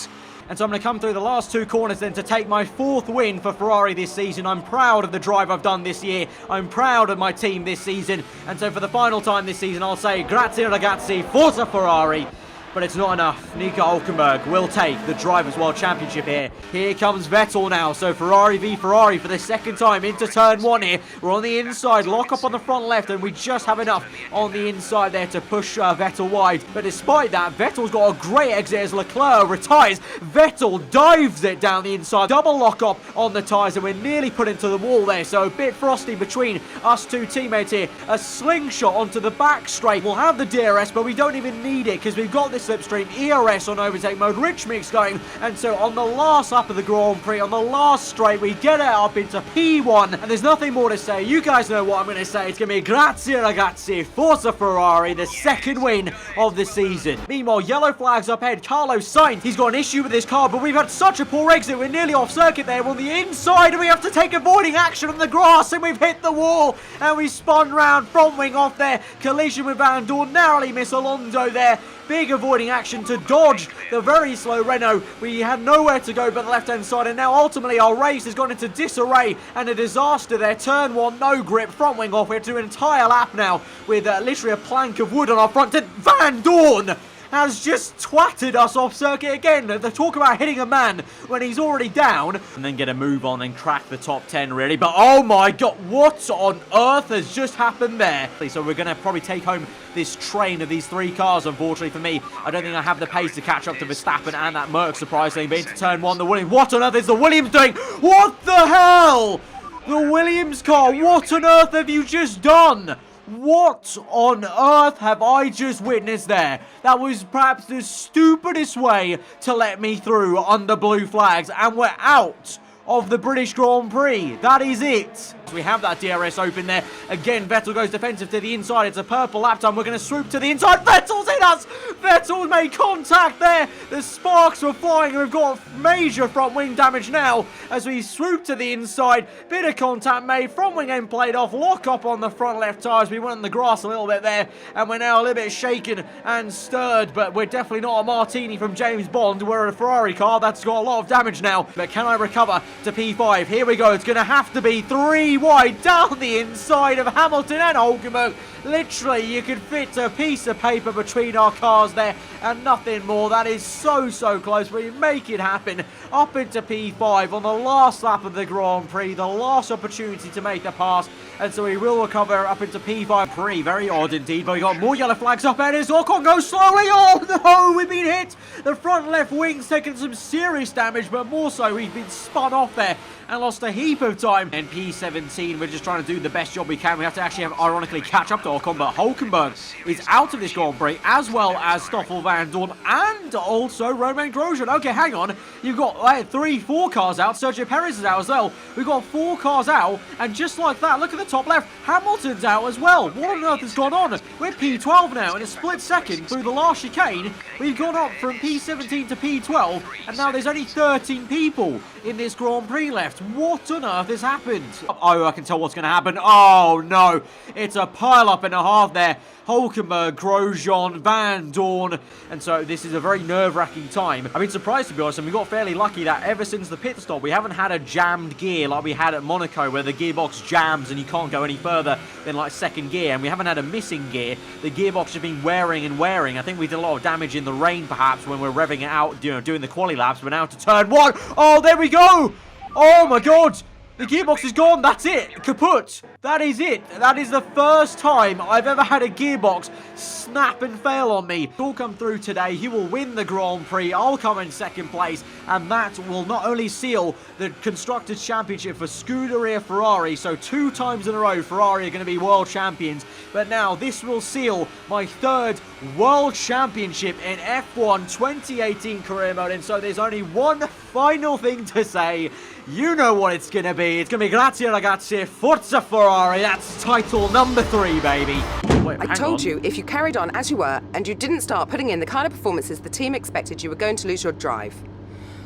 And so I'm going to come through the last two corners then to take my 4th win for Ferrari this season. I'm proud of the drive I've done this year. I'm proud of my team this season. And so for the final time this season, I'll say grazie ragazzi, forza Ferrari. But it's not enough. Nico Hülkenberg will take the Drivers' World Championship here. Here comes Vettel now. So Ferrari v Ferrari for the second time into turn 1 here. We're on the inside, lock up on the front left, and we just have enough on the inside there to push Vettel wide. But despite that, Vettel's got a great exit as Leclerc retires. Vettel dives it down the inside. Double lock up on the tyres, and we're nearly put into the wall there. So a bit frosty between us two teammates here. A slingshot onto the back straight. We'll have the DRS, but we don't even need it because we've got this slipstream, ERS on overtake mode, rich mix going, and so on the last lap of the Grand Prix, on the last straight, we get it up into P1, and there's nothing more to say. You guys know what I'm going to say. It's going to be grazie ragazzi, forza Ferrari, the second win of the season. Meanwhile, yellow flags up ahead. Carlos Sainz, he's got an issue with his car, but we've had such a poor exit. We're nearly off circuit there. We're on the inside, and we have to take avoiding action on the grass, and we've hit the wall, and we spun round, front wing off there. Collision with Van Dorn, narrowly miss Alonso there. Big avoiding action to dodge the very slow Renault. We had nowhere to go but the left-hand side, and now ultimately our race has gone into disarray and a disaster there. Turn 1, no grip, front wing off. We have to do an entire lap now with literally a plank of wood on our front. Van Dorn has just twatted us off circuit again. They talk about hitting a man when he's already down. And then get a move on and crack the top 10 really. But oh my god, what on earth has just happened there? So we're going to probably take home this train of these 3 cars, unfortunately for me. I don't think I have the pace to catch up to Verstappen and that Merc, surprisingly. But into turn 1, the Williams. What on earth is the Williams doing? What the hell? The Williams car, what on earth have you just done? What on earth have I just witnessed there? That was perhaps the stupidest way to let me through under blue flags, and we're out of the British Grand Prix. That is it. We have that DRS open there. Again, Vettel goes defensive to the inside. It's a purple lap time. We're going to swoop to the inside. Vettel's hit us. Vettel's made contact there. The sparks were flying, and we've got major front wing damage now as we swoop to the inside. Bit of contact made. Front wing end played off. Lock up on the front left tyres. We went on the grass a little bit there, and we're now a little bit shaken and stirred, but we're definitely not a martini from James Bond. We're a Ferrari car that's got a lot of damage now. But can I recover to P5? Here we go. It's going to have to be 3 wide down the inside of Hamilton and Hülkenberg. Literally, you could fit a piece of paper between our cars there and nothing more. That is so close. We make it happen up into P5 on the last lap of the Grand Prix. The last opportunity to make the pass. And so we will recover up into P5. Very odd indeed, but we got more yellow flags up ahead as Ocon goes slowly. Oh no, we've been hit. The front left wing's taken some serious damage, but more so we've been spun off there and lost a heap of time. And P17, we're just trying to do the best job we can. We have to actually ironically catch up to Ocon, but Hülkenberg is out of this Grand Prix, as well as Stoffel Van Dorn and also Romain Grosjean. Okay, hang on. You've got 4 cars out. Sergio Perez is out as well. We've got 4 cars out, and just like that, look at the top left. Hamilton's out as well. What on earth has gone on? We're P12 now. In a split second through the last chicane, we've gone up from P17 to P12, and now there's only 13 people in this Grand Prix left. What on earth has happened? Oh, I can tell what's going to happen. Oh no, it's a pile-up and a half there. Hülkenberg, Grosjean, Van Dorn, and so this is a very nerve-wracking time. I've been surprised, to be honest, and we got fairly lucky that ever since the pit stop, we haven't had a jammed gear like we had at Monaco, where the gearbox jams and you can't go any further than like second gear, and we haven't had a missing gear. The gearbox has been wearing and wearing. I think we did a lot of damage in the rain, perhaps, when we're revving it out, doing the quali laps. We're now to turn 1. Oh, there we go! Oh my god! The gearbox is gone. That's it. Kaput. That is it. That is the first time I've ever had a gearbox snap and fail on me. He'll come through today. He will win the Grand Prix. I'll come in second place. And that will not only seal the Constructors' Championship for Scuderia Ferrari. So 2 times in a row, Ferrari are going to be world champions. But now this will seal my 3rd World Championship in F1 2018 career mode. And so there's only one final thing to say. You know what it's going to be. It's going to be grazie ragazzi, Forza Ferrari. That's title number 3, baby. Wait, I told you, if you carried on as you were and you didn't start putting in the kind of performances the team expected, you were going to lose your drive.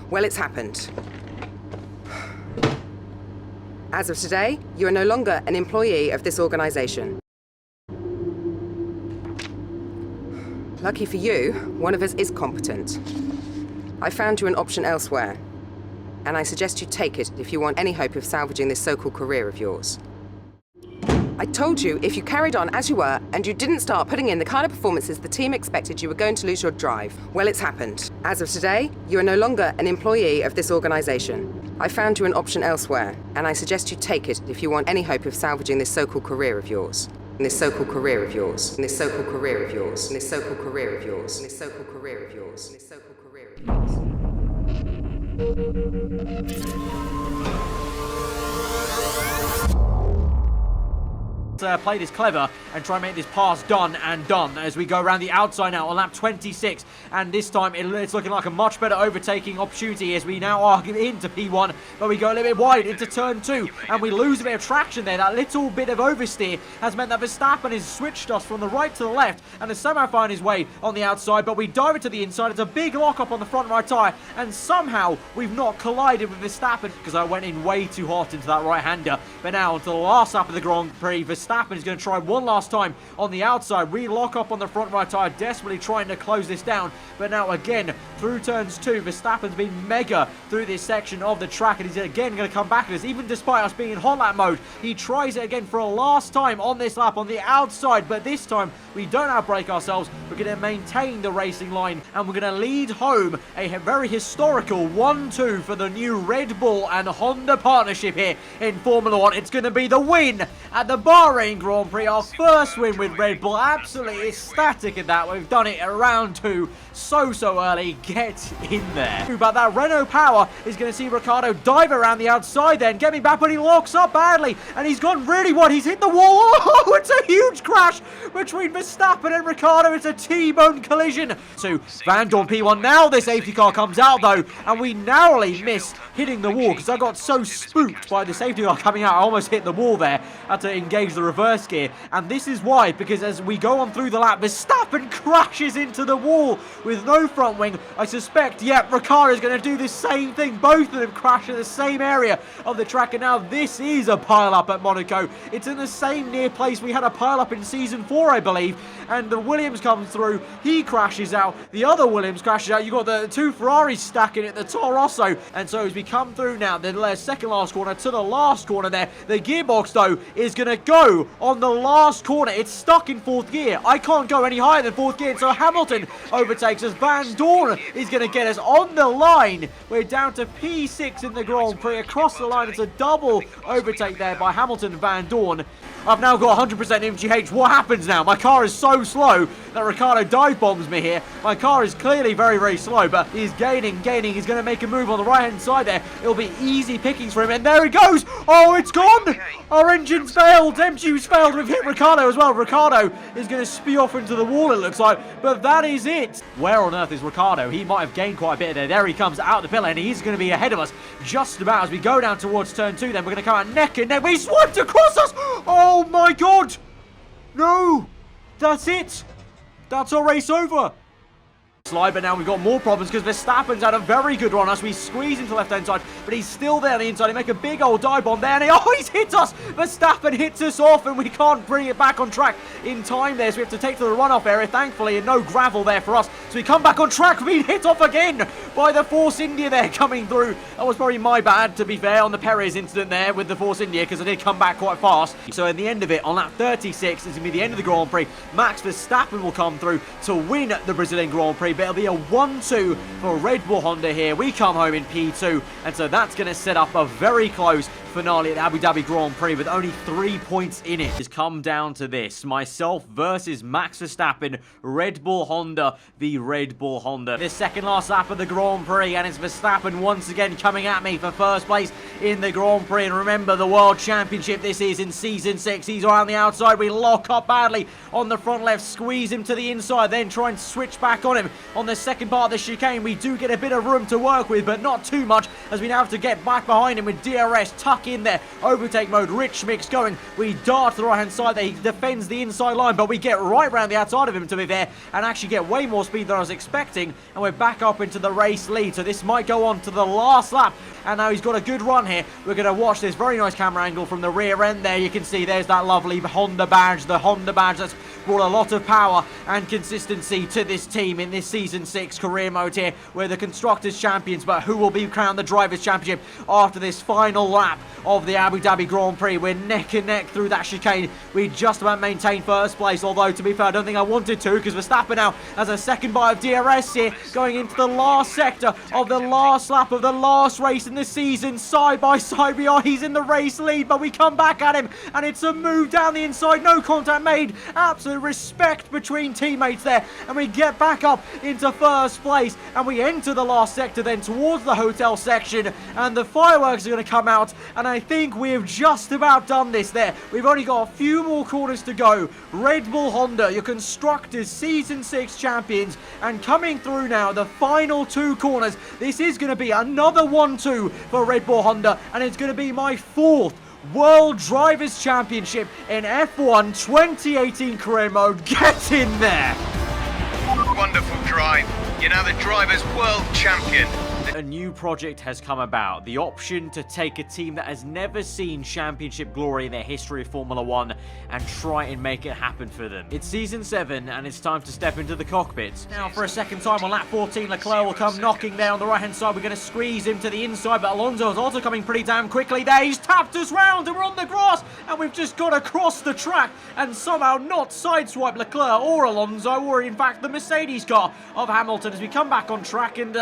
Well, it's happened. As of today, you are no longer an employee of this organisation. Lucky for you, one of us is competent. I found you an option elsewhere, and I suggest you take it if you want any hope of salvaging this so-called career of yours. I told you, if you carried on as you were and you didn't start putting in the kind of performances the team expected, you were going to lose your drive. Well, it's happened. As of today, you are no longer an employee of this organisation. I found you an option elsewhere, and I suggest you take it if you want any hope of salvaging this so-called career of yours. This so-called career of yours. This so-called career of yours. This so-called career of yours. This so-called career of yours. This so-called career of yours. Play this clever and try and make this pass done as we go around the outside now on lap 26, and this time it's looking like a much better overtaking opportunity as we now are into P1, but we go a little bit wide into turn 2 and we lose a bit of traction there. That little bit of oversteer has meant that Verstappen has switched us from the right to the left and has somehow found his way on the outside, but we dive it to the inside. It's a big lock-up on the front right tyre, and somehow we've not collided with Verstappen because I went in way too hot into that right-hander. But now onto the last lap of the Grand Prix, Verstappen is going to try one last time on the outside. We lock up on the front right tyre, desperately trying to close this down. But now again, through turns 2, Verstappen's been mega through this section of the track, and he's again going to come back at us, even despite us being in hot lap mode. He tries it again for a last time on this lap on the outside, but this time we don't outbrake ourselves. We're going to maintain the racing line, and we're going to lead home a very historical 1-2 for the new Red Bull and Honda partnership here in Formula 1. It's going to be the win at the Bahrain Grand Prix, our first win with Red Bull. Absolutely ecstatic at that. We've done it at round 2 so early. Get in there. But that Renault power is going to see Ricciardo dive around the outside then, getting back, but he locks up badly, and he's gone really wide. He's hit the wall. Oh, it's a huge crash between Verstappen and Ricciardo. It's a T-bone collision. So Van Dorn P1. Now the safety car comes out though, and we narrowly missed hitting the wall because I got so spooked by the safety car coming out. I almost hit the wall there. Had to engage the reverse gear, and this is why, because as we go on through the lap, Verstappen crashes into the wall with no front wing. I suspect, yep, Ricciardo's going to do the same thing. Both of them crash in the same area of the track, and now this is a pile-up at Monaco. It's in the same near place we had a pile-up in Season 4, I believe, and the Williams comes through. He crashes out. The other Williams crashes out. You've got the 2 Ferraris stacking at the Toro Rosso, and so as we come through now, the second last corner to the last corner there, the gearbox, though, is going to go on the last corner. It's stuck in 4th gear. I can't go any higher than 4th gear, so Hamilton overtakes us. Van Dorn is going to get us on the line. We're down to P6 in the Grand Prix. Across the line, it's a double overtake there by Hamilton and Van Dorn. I've now got 100% MGH. What happens now? My car is so slow that Ricciardo dive bombs me here. My car is clearly very slow, but he's gaining. He's going to make a move on the right-hand side there. It'll be easy pickings for him, and there he goes. Oh, it's gone. Our engine's failed. MG's failed. We've hit Ricciardo as well. Ricciardo is going to spew off into the wall, it looks like, but that is it. Where on earth is Ricciardo? He might have gained quite a bit there. There he comes out the pillar, and he's going to be ahead of us just about as we go down towards turn 2. Then we're going to come out neck and neck. We swiped across us. Oh my God! No! That's it! That's our race over! Slide, but now we've got more problems because Verstappen's had a very good run as we squeeze into the left-hand side, but he's still there on the inside. He make a big old dive bomb there, and he's hit us! Verstappen hits us off, and we can't bring it back on track in time there, so we have to take to the runoff area, thankfully, and no gravel there for us. So we come back on track, being hit off again by the Force India there coming through. That was probably my bad, to be fair, on the Perez incident there with the Force India, because I did come back quite fast. So in the end of it, on lap 36, it's going to be the end of the Grand Prix. Max Verstappen will come through to win the Brazilian Grand Prix, but it'll be a 1-2 for Red Bull Honda here. We come home in P2, and so that's going to set up a very close finale at the Abu Dhabi Grand Prix with only 3 points in it. It's come down to this. Myself versus Max Verstappen, Red Bull Honda v Red Bull Honda. This second last lap of the Grand Prix, and it's Verstappen once again coming at me for first place in the Grand Prix. And remember, the World Championship this is in Season 6. He's around the outside. We lock up badly on the front left, squeeze him to the inside, then try and switch back on him. On the second part of the chicane, we do get a bit of room to work with, but not too much, as we now have to get back behind him with DRS tuck in there. Overtake mode, Rich Mix going. We dart to the right hand side there. He defends the inside line, but we get right round the outside of him, to be fair, and actually get way more speed than I was expecting, and we're back up into the race lead. So this might go on to the last lap, and now he's got a good run here. We're going to watch this very nice camera angle from the rear end there. You can see there's that lovely Honda badge, the Honda badge that's brought a lot of power and consistency to this team in this Season 6 career mode here. We're the Constructors Champions, but who will be crowned the Drivers Championship after this final lap of the Abu Dhabi Grand Prix? We're neck and neck through that chicane. We just about maintained first place, although to be fair, I don't think I wanted to, because Verstappen now has a second bite of DRS here, going into the last sector of the last lap of the last race in the season. Side by side we are. He's in the race lead, but we come back at him, and it's a move down the inside. No contact made. Absolute respect between teammates there, and we get back up into first place, and we enter the last sector then towards the hotel section, and the fireworks are going to come out, and I think we've just about done this there. We've only got a few more corners to go. Red Bull Honda, your Constructors Season 6 champions, and coming through now, the final 2 corners. This is going to be another 1-2 for Red Bull Honda, and it's going to be my 4th World Drivers Championship in F1 2018 career mode. Get in there! Wonderful drive. You're now the Drivers' World Champion. A new project has come about, the option to take a team that has never seen championship glory in their history of Formula 1 and try and make it happen for them. It's Season 7 and it's time to step into the cockpit. Now for a second time on lap 14, Leclerc will come knocking there on the right hand side. We're going to squeeze him to the inside, but Alonso is also coming pretty damn quickly there. He's tapped us round and we're on the grass, and we've just got across the track and somehow not sideswipe Leclerc or Alonso, or in fact the Mercedes car of Hamilton, as we come back on track, and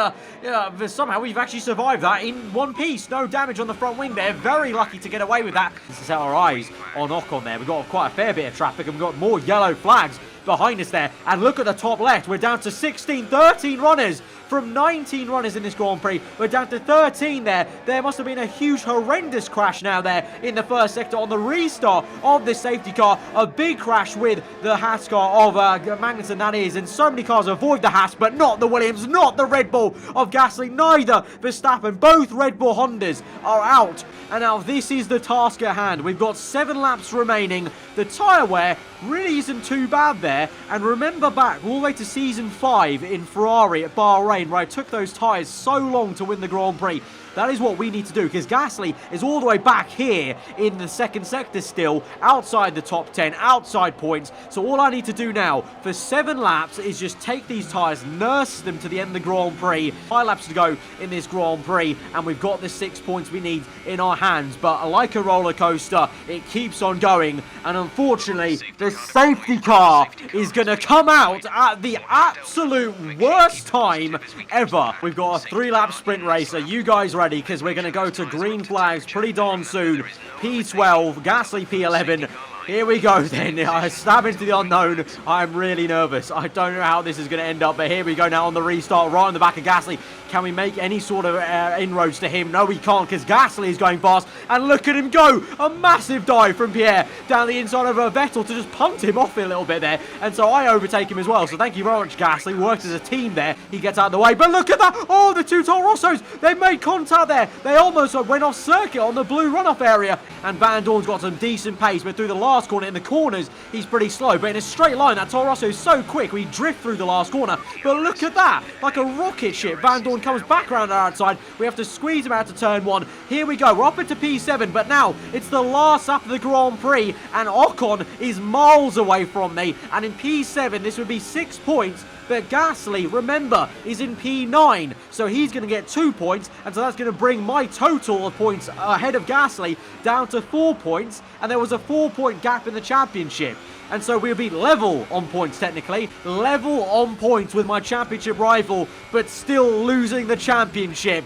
somehow we've actually survived that in one piece. No damage on the front wing there. Very lucky to get away with that. This is our eyes on Ocon there. We've got quite a fair bit of traffic, and we've got more yellow flags behind us there. And look at the top left. We're down to 13 runners. From 19 runners in this Grand Prix, we're down to 13 there. There must have been a huge, horrendous crash now there in the first sector on the restart of this safety car. A big crash with the Haas car of Magnussen, that is. And so many cars avoid the Haas, but not the Williams, not the Red Bull of Gasly, neither Verstappen. Both Red Bull Hondas are out. And now this is the task at hand. We've got 7 laps remaining. The tyre wear really isn't too bad there. And remember back all the way to Season 5 in Ferrari at Bahrain, where I took those tyres so long to win the Grand Prix. That is what we need to do, because Gasly is all the way back here in the second sector still, outside the top 10, outside points. So all I need to do now for 7 laps is just take these tyres, nurse them to the end of the Grand Prix. 5 laps to go in this Grand Prix, and we've got the 6 points we need in our hands. But like a roller coaster, it keeps on going, and unfortunately, the safety car is going to come out at the absolute worst time ever. We've got a 3-lap sprint race. Are you guys ready? Because we're going to go to green flags pretty darn soon. P12, Gasly P11. Here we go then. I stab into the unknown. I'm really nervous. I don't know how this is going to end up, but here we go now on the restart, right on the back of Gasly. Can we make any sort of inroads to him? No, we can't, because Gasly is going fast. And look at him go. A massive dive from Pierre down the inside of Vettel to just punt him off a little bit there. And so I overtake him as well. So thank you very much, Gasly. We worked as a team there. He gets out of the way. But look at that. Oh, the 2 Toro Rossos. They made contact there. They almost went off circuit on the blue runoff area. And Van Dorn's got some decent pace. But through the last corner, in the corners, he's pretty slow. But in a straight line, that Toro Rosso is so quick. We drift through the last corner. But look at that. Like a rocket ship. Van Dorn comes back around our outside. We have to squeeze him out to turn 1. Here we go. We're up into P7, but now it's the last lap of the Grand Prix, and Ocon is miles away from me. And in P7, this would be 6 points. But Gasly, remember, is in P9, so he's going to get 2 points, and so that's going to bring my total of points ahead of Gasly down to 4 points, and there was a 4-point gap in the championship. And so we'll be level on points, technically. Level on points with my championship rival, but still losing the championship.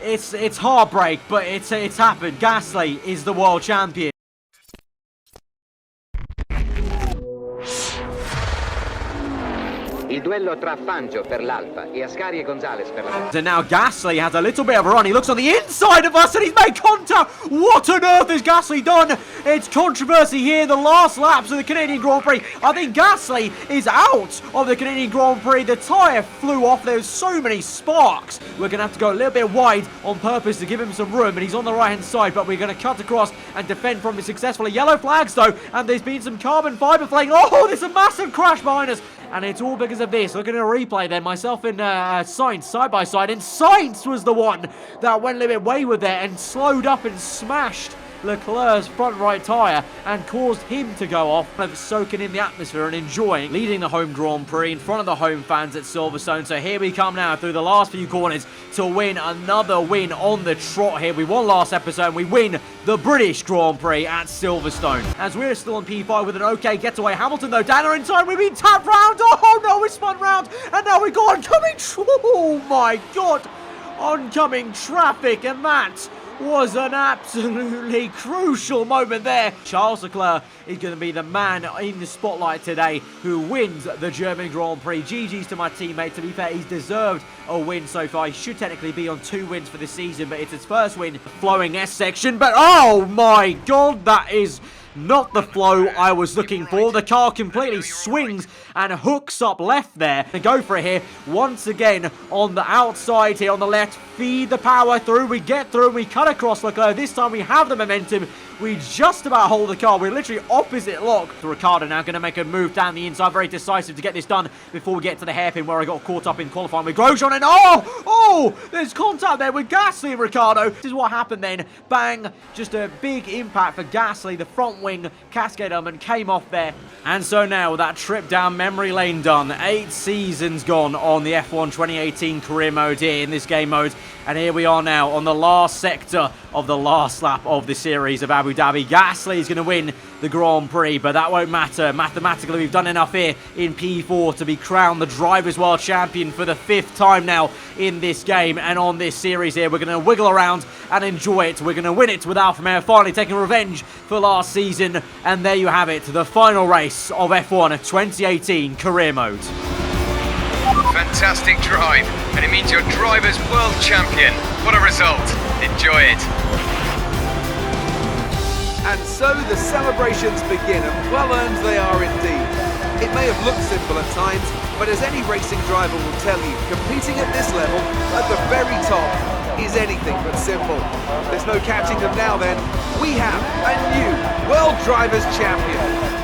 it's heartbreak, but it's happened. Gasly is the world champion. Il duello tra Fangio per l'Alfa e Ascari e Gonzalez per la... And now Gasly has a little bit of a run. He looks on the inside of us and he's made contact. What on earth has Gasly done? It's controversy here in the last laps of the Canadian Grand Prix. I think Gasly is out of the Canadian Grand Prix. The tyre flew off. There's so many sparks. We're going to have to go a little bit wide on purpose to give him some room. And he's on the right-hand side, but we're going to cut across and defend from it successfully. Yellow flags, though, and there's been some carbon fibre flaying. Oh, there's a massive crash behind us. And it's all because of this. Look at a replay then. Myself and Sainz side by side. And Sainz was the one that went a little bit wayward there and slowed up and smashed Leclerc's front right tyre and caused him to go off, soaking in the atmosphere and enjoying leading the home Grand Prix in front of the home fans at Silverstone. So here we come now through the last few corners to win another win on the trot here. We won last episode and we win the British Grand Prix at Silverstone. As we're still on P5 with an okay getaway. Hamilton though, down in time, we've been tapped round. Oh no, we spun round and now we got oncoming. Oh my god, oncoming traffic, and that was an absolutely crucial moment there. Charles Leclerc is going to be the man in the spotlight today who wins the German Grand Prix. GG's to my teammate. To be fair, he's deserved a win so far. He should technically be on 2 wins for the season, but it's his first win. Flowing S section, but oh my god, that is not the flow I was looking for. The car completely swings and hooks up left there. And go for it here once again on the outside here on the left. Feed the power through. We get through. We cut across Leclerc. This time we have the momentum. We just about hold the car. We're literally opposite lock. Ricciardo now going to make a move down the inside. Very decisive to get this done before we get to the hairpin where I got caught up in qualifying with Grosjean. And oh, there's contact there with Gasly and Ricciardo. This is what happened then. Bang. Just a big impact for Gasly. The front wing cascade element came off there. And so now that trip down memory lane done. 8 seasons gone on the F1 2018 career mode here in this game mode. And here we are now on the last sector of the last lap of the series of Abu Dhabi. Gasly is going to win the Grand Prix, but that won't matter. Mathematically, we've done enough here in P4 to be crowned the Drivers' World Champion for the 5th time now in this game and on this series here. We're going to wiggle around and enjoy it. We're going to win it with Alfa Romeo finally taking revenge for last season. And there you have it, the final race of F1 2018 career mode. Fantastic drive, and it means you're Drivers' World Champion. What a result. Enjoy it. And so the celebrations begin, and well earned they are indeed. It may have looked simple at times, but as any racing driver will tell you, competing at this level, at the very top, is anything but simple. There's no catching them now then. We have a new World Drivers' Champion.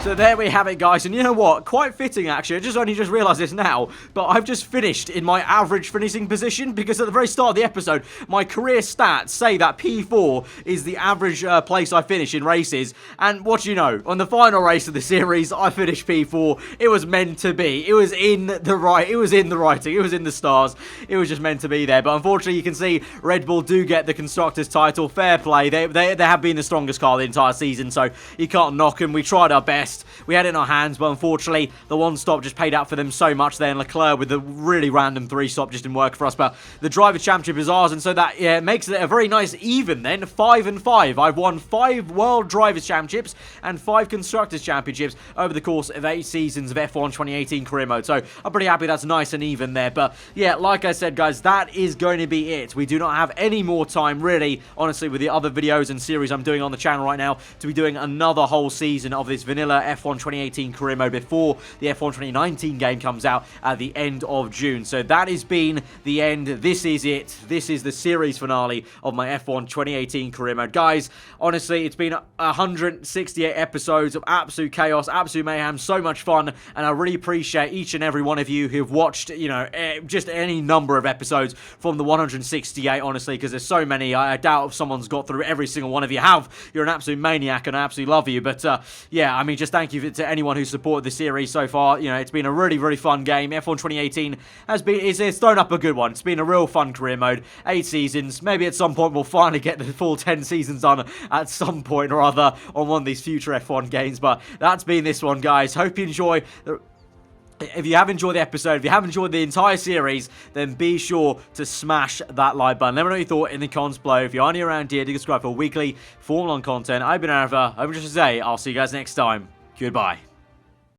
So there we have it, guys, and you know what? Quite fitting, actually. I only just realised this now, but I've just finished in my average finishing position because at the very start of the episode, my career stats say that P4 is the average place I finish in races, and what do you know? On the final race of the series, I finished P4. It was meant to be. It was in the right. It was in the writing. It was in the stars. It was just meant to be there. But unfortunately, you can see Red Bull do get the constructors' title. Fair play. They have been the strongest car the entire season, so you can't knock them. We tried our best. We had it in our hands, but unfortunately, the one stop just paid out for them so much there. And Leclerc with the really random 3 stop just didn't work for us. But the Drivers' Championship is ours, and so that makes it a very nice even then. 5-5. I've won 5 World Drivers' Championships and 5 Constructors' Championships over the course of 8 seasons of F1 2018 career mode. So I'm pretty happy that's nice and even there. But yeah, like I said, guys, that is going to be it. We do not have any more time, really, honestly, with the other videos and series I'm doing on the channel right now to be doing another whole season of this vanilla F1 2018 career mode before the F1 2019 game comes out at the end of June. So that has been the end. This is it. This is the series finale of my F1 2018 career mode. Guys, honestly, it's been 168 episodes of absolute chaos, absolute mayhem, so much fun, and I really appreciate each and every one of you who have watched, you know, just any number of episodes from the 168, honestly, because there's so many. I doubt if someone's got through every single one of you have. You're an absolute maniac, and I absolutely love you. But yeah, I mean, just thank you to anyone who supported the series so far. You know, it's been a really, really fun game. F1 2018 it's thrown up a good one. It's been a real fun career mode. 8 seasons. Maybe at some point we'll finally get the full 10 seasons on at some point or other on one of these future F1 games. But that's been this one, guys. Hope you enjoy. If you have enjoyed the episode, if you have enjoyed the entire series, then be sure to smash that like button. Let me know what you thought in the comments below. If you're new around here, do subscribe for weekly Formula 1 content. I've been aarava. I'm just to say, I'll see you guys next time. Goodbye.